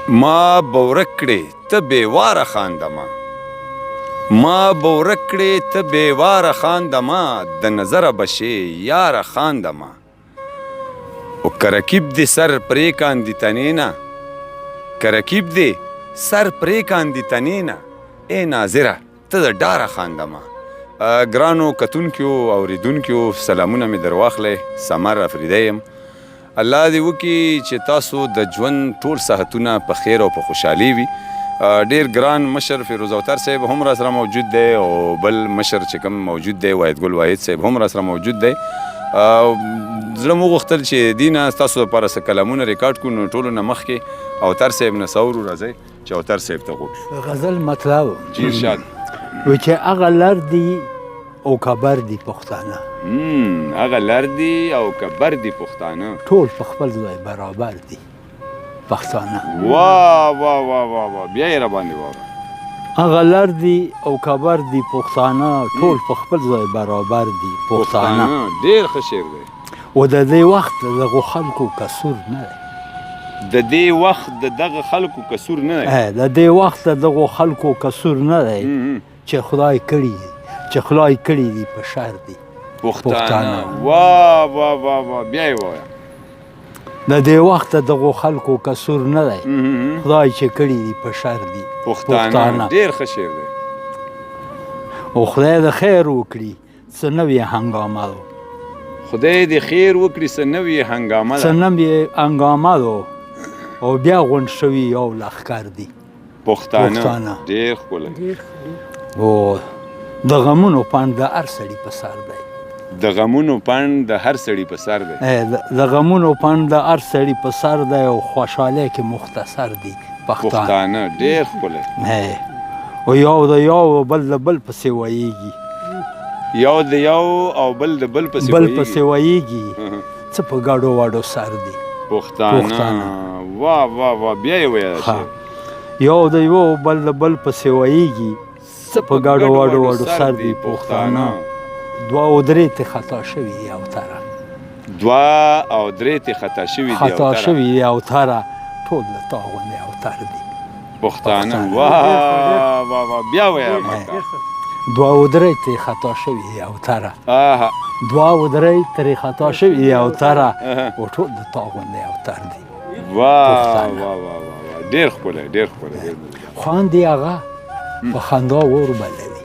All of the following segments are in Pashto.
ما به ورک کړې ته بېواره خاندمه ما به ورک کړې ته بېواره خاندمه د نظره به شې یاره خاندمه او که رکیب دې سر پرې کاندي تنې نه که رکیب دې سر پرې کاندي تنې نه ای ناظره ته د ډاره خاندمه ګرانو کتونکیو اورېدونکیو سلامونه مې در واخلئ سمر افریدی یم الله دې وکړي چې تاسو د ژوند ټول صحتونه په خیر او په خوشحالي وي ډېر ګران مشر فیروز اوتر صاحب هم را سره موجود دی او بل مشر چې کوم موجود دی وحید ګل واحد صاحب هم را سره موجود دی زړه مو غوښتل چې دې نه ستاسو دپاره څه کلامونه ریکارډ کړو نو ټولو نه مخکې اوتر صاحب نه څه اورو راځئ چې اوتر صاحب ته غوږ غزل مطلب جی ارشاد و چې هغه لر دي او کبر دي پښتانه هغه لر دي او کبر دي پښتانه ټول په خپل ځای برابر دي پښتانه واه واه واه واه واه بیا یې راباندې واوره هغه لر دي او کبر دي پښتانه ټول په خپل ځای برابر دي پښتانه ډېر ښه شعر دی او د دې وخت دغو خلکو قصور نه دی د دې وخت د دغه خلکو قصور نه دی د دې وخت دغو خلکو قصور نه دی چې خدای کړي چې خدای کړي دي په شر دي پښتانه واه واه واه واه بیا یې ووایه د دې وخت دغو خلکو قصور نه دی خدای چې کړي دي په شر دي پښتانه ډېر ښه شعر دی او خدای د خیر وکړي څه نوې هنګامه ده خدای دې خیر وکړي څه نوې هنګامه څه نوې هنګامه ده او بیا غونډ شوي یو لښکر دي پښتانه ډېر ښکلی او د غمونو پاڼ د هر سړي په سر دی د غمونو پاڼ د هر سړي په سر دی د غمونو پاڼ د هر سړي په سر دی او خوشحالۍ کې مختصر دي پښتانه ډېر ښکلی او یو د یو بل د بل پسې ویږي یو د یو او بل د بل پسې ویږي څه په ګاډو واډو سر دي پښتانه واه واه واه بیا یې ویل یو د یو بل د بل پسې ویږي څه په ګاډو واډو سر دي پښتانه دوه او درې ته خطا شوي دي اوتره دوه او درې ته خطا شوي دي اوتره ټول د تا غوندې اوتر دي پښتانه واه واه واه بیا وایه دوه او درې ته خطا شوي دي اوتره دوه او درې ترې خطا شوي دي اوتره او ټول د تا غوندې اوتر دي واه واه واه واه ډېر ښکلی ډېر ښکلی خاندي هغه په خندا اور بلوي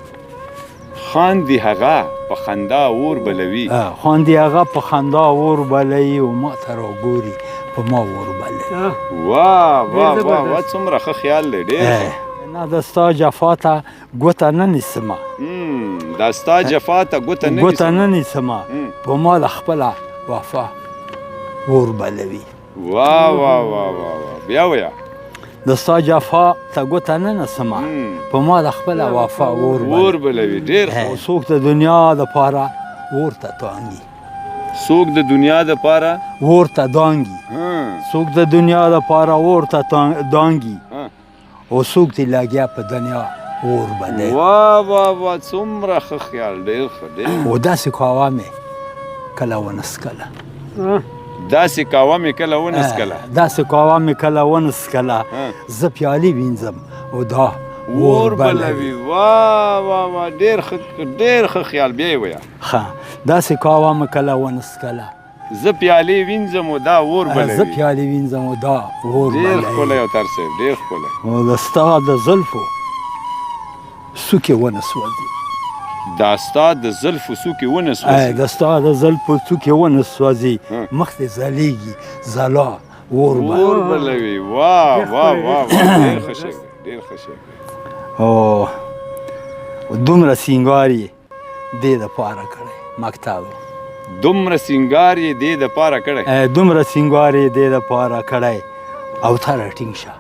خاندي هغه په خندا اور بلوي خاندي هغه په خندا اور بلوي او ما ته راګوري په ما اور بلوي واه واه واه واه څومره ښه خیال دی ډېر نه د ستا جفا ته ګوته نه نیسمه دا ستا جفا ته ګوته نه نیسمه په ما د خپله وفا اور بلوي واه واه واه واه بیا وایه د ستا جفا ته ګوته نه نیسمه په ما د خپله وفا اور بلوي ډېر څوک د دنیا دپاره اور ته تانګي څوک د دنیا دپاره اور ته دانګي څوک د دنیا دپاره اور ته دانګي او څوک دې لګیا په دنیا اور بلوي واه واه واه څومره ښه خیال ډېر ښه او داسې قهوه مې کله ونسکله داسې قهوه مې کله ونسکله زه پیالې وینځم او دا اور بلوي واه واه واه ډېر ښه خیال بیا یې وایه داسې قهوه مې کله ونسکله زه پیالې وینځم او دا اور بلوي زه پیالې وینځم او دا اور بلوي ډېر ښکلی اوتر صاحب ډېر ښکلی او د ستا د زلفو څوکې ونه سوځي دا ستا د زلفو څوکې ونه سوځي د ستا د زلفو څوکې ونه سوځي مخ دې ځلیږي ځلا اور بلوي واه واه واه ډېر ښه شعر دی ډېر ښه شعر دی او دومره سینګار یې دې دپاره کړی مکتب دومره سینګار یې دې دپاره کړی اوتره ټینګ شه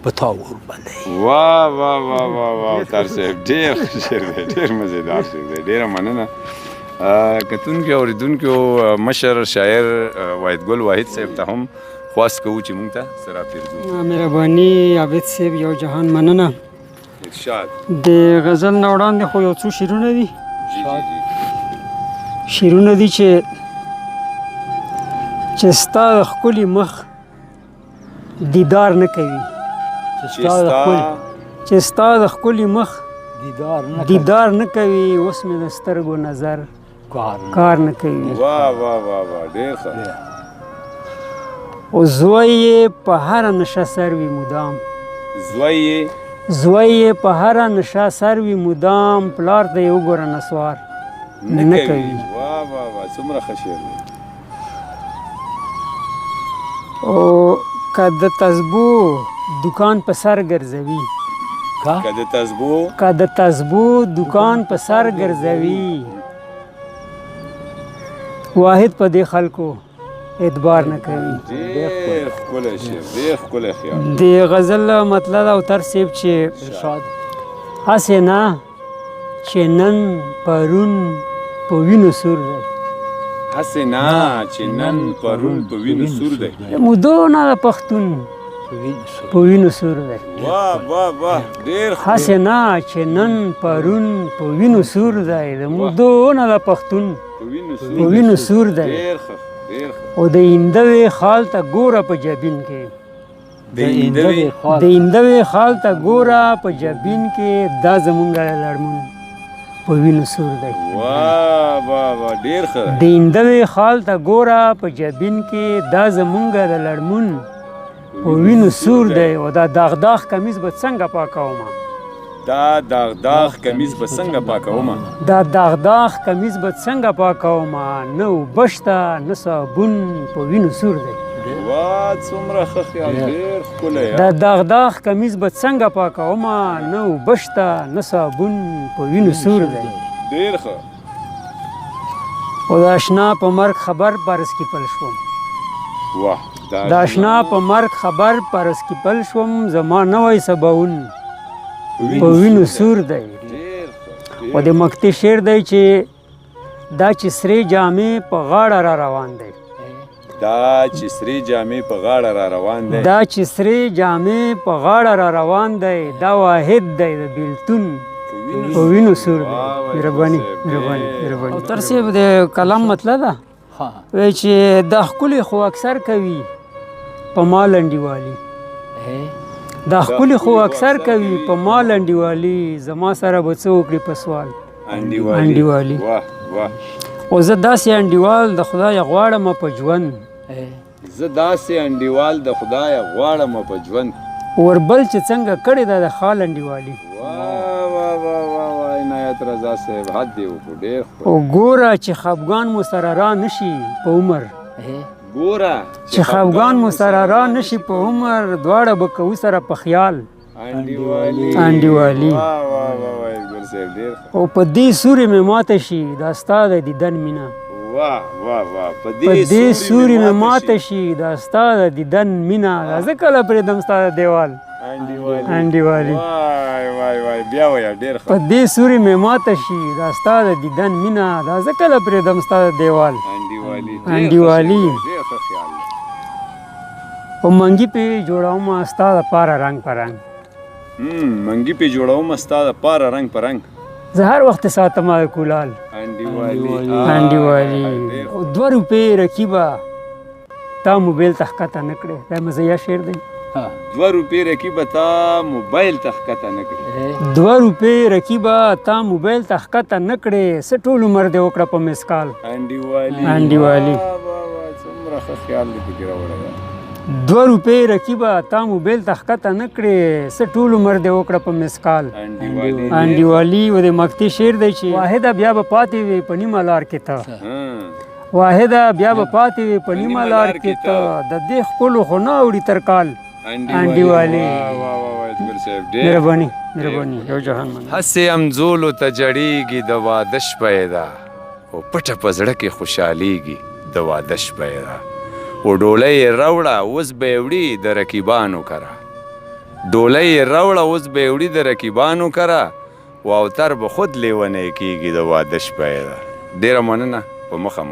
په تا اور بلوي واه واه واه واه واه اوتر صاحب ډېر ښه شعر دی ډېر مزېدار شعر دی ډېره مننه کتونکو اورېدونکو مشر شاعر وحید ګل واحد صاحب ته هم خواست کوو چې موږ ته څه راپېرزو مهرباني عابد صاحب یو جهان مننه ارشاد د غزل نه وړاندې خو یو څو شعرونه دي شعرونه دي چې ستا د ښکلي مخ دیدار نه کوي چې ستا د خپل چې ستا د ښکلي مخ دیدار نه دیدار نه کوي اوس مې د سترګو نظر کار نه کوي واه واه واه واه ډېر ښه او زوی یې په هره نشه سر وي مدام زوی زوی یې په هره نشه سر وي مدام پلار ته یې وګوره نسوار نه نه کوي کوي. واه واه واه څومره ښه شعر دی او که د تسبو دکان په سر ګرځوي که د تسبو که د تسبو دکان په سر ګرځوي واحد په دې خلکو اعتبار نه کوي ډېر ښکلی شعر ډېر ښکلی خیال د غزل مطلب او ترسیب چې ارشاد هسې نه چې نن پرون په وینو سور دی هسې نه چې نن پرون په وینو سور دی د مودو نه د پښتون په وینو سور دی واه واه واه ډېر هسې نه چې نن پرون په وینو سور دی د مودو نه د پښتون په وینو سور دی ډېر ښه ډېر ښه او د ایندوې خال ته ګوره په جبین کې د ایندوې د ایندوې خال ته ګوره په جبین کې دا زمونږ لړمون په وینو سور دی واه واه واه ډېر ښه د ایندوې خال ته ګوره په جبین کې دا زمونږ د لړمون په وینو سور دی او دا داغ داغ کمیز به څنګه پاکومه دا داغ داغ کمیز به څنګه پاکومه دا داغ داغ کمیز به څنګه پاکومه نه اوبه شته نه صابون په وینو سور دی واه څومره ښه خیال ډېر ښکلی دا داغ داغ کمیز به څنګه پاکومه نه اوبه شته نه صابون په وینو سور دی ډېر ښه او د اشنا په مرګ خبر پرس کې پل شوم واه د اشنا په مرګ خبر پرس کې پل شوم زما نوی سباون په وینو سور دی ډېر ښه او د مکتي شعر دی چې دا چې سرې جامې په غاړه را روان دی دا چې سرې جامې په غاړه را روان دی دا چې سرې جامې په غاړه را روان دی دا واحد دی د بیلتون په وینو سور دی مهرباني مهرباني مهرباني او ترسیب د کلام مطلب ده وایي چې دا ښکلي خو اکثر کوي په ما لنډیوالي دا ښکلي خو اکثر کوي په ما لنډیوالي زما سره به څه وکړي په سوال انډیوالي واه واه او زه داسې انډیوال د خدای غواړم په ژوند زه داسې انډیوال د خدایه غواړم په ژوند وربل چې څنګه کړې ده د خال انډیوالي واه واه واه واه واه عنایت رضا صاحب حد دی وکړو ډېر ښه او ګوره چې خفګان مو سره را نشي په عمر ګوره چې خفګان مو سره را نشي په عمر دواړه به کوو سره په خیال انډیوالي واه واه واه واه ګل صاحب ډېر ښه او په دې سوري مې ماته شي دا ستا د دیدن مینه واه واه واه په دې سوري مې ماته شي دا ستا د دیدن مینه دا زه کله پرېږدم ستا د دیوال انډیوالي وای وای وای بیا وایه ډېر ښه په دې سوري مې ماته شي دا ستا د دیدن مینه دا زه کله پرېږدم ستا د دیوال انډیوالي ډېر ښه خیال دی او منګي پې جوړومه ستا دپاره رنګ په رنګ منګي پې جوړومه ستا دپاره رنګ په رنګ زه هر وخت ساتم د کولال انډیوالي او 2 روپۍ رقیبه تا موبایل ته ښکته نه کړې دا مزیه شعر دی 2 روپۍ رقیبه تا موبایل ته ښکته نه کړې 2 روپۍ رقیبه تا موبایل ته ښکته نه کړې څه ټول عمر دې وکړه په مسکال انډیوالي څومره ښه خیال دې پکې راوړی 2 روپۍ رقیبه تا موبایل ته ښکته نه کړې څه ټول عمر دې وکړه په مسکال انډیوالي و د مکتي شعر دی چې واحده بیا به پاتې وي په نیمه لار کې ته واحده بیا به پاتې وي په نیمه لار کې ته د دې ښکلو خو نه اوړي تر کال انډیوالي مهرباني مهرباني یو جهان مننه هسې همزولو ته جړېږي د واده شپه یې ده او پټه په زړه کې خوشحالېږي د واده شپه یې ده و ډولۍ یې راوړه اوس به یې وړي د رقیبانو کره ډولۍ یې راوړه اوس به یې وړي د رقیبانو کره و اوتر به خود لیونی کېږي د واده شپه یې ده ډېره مننه په مخه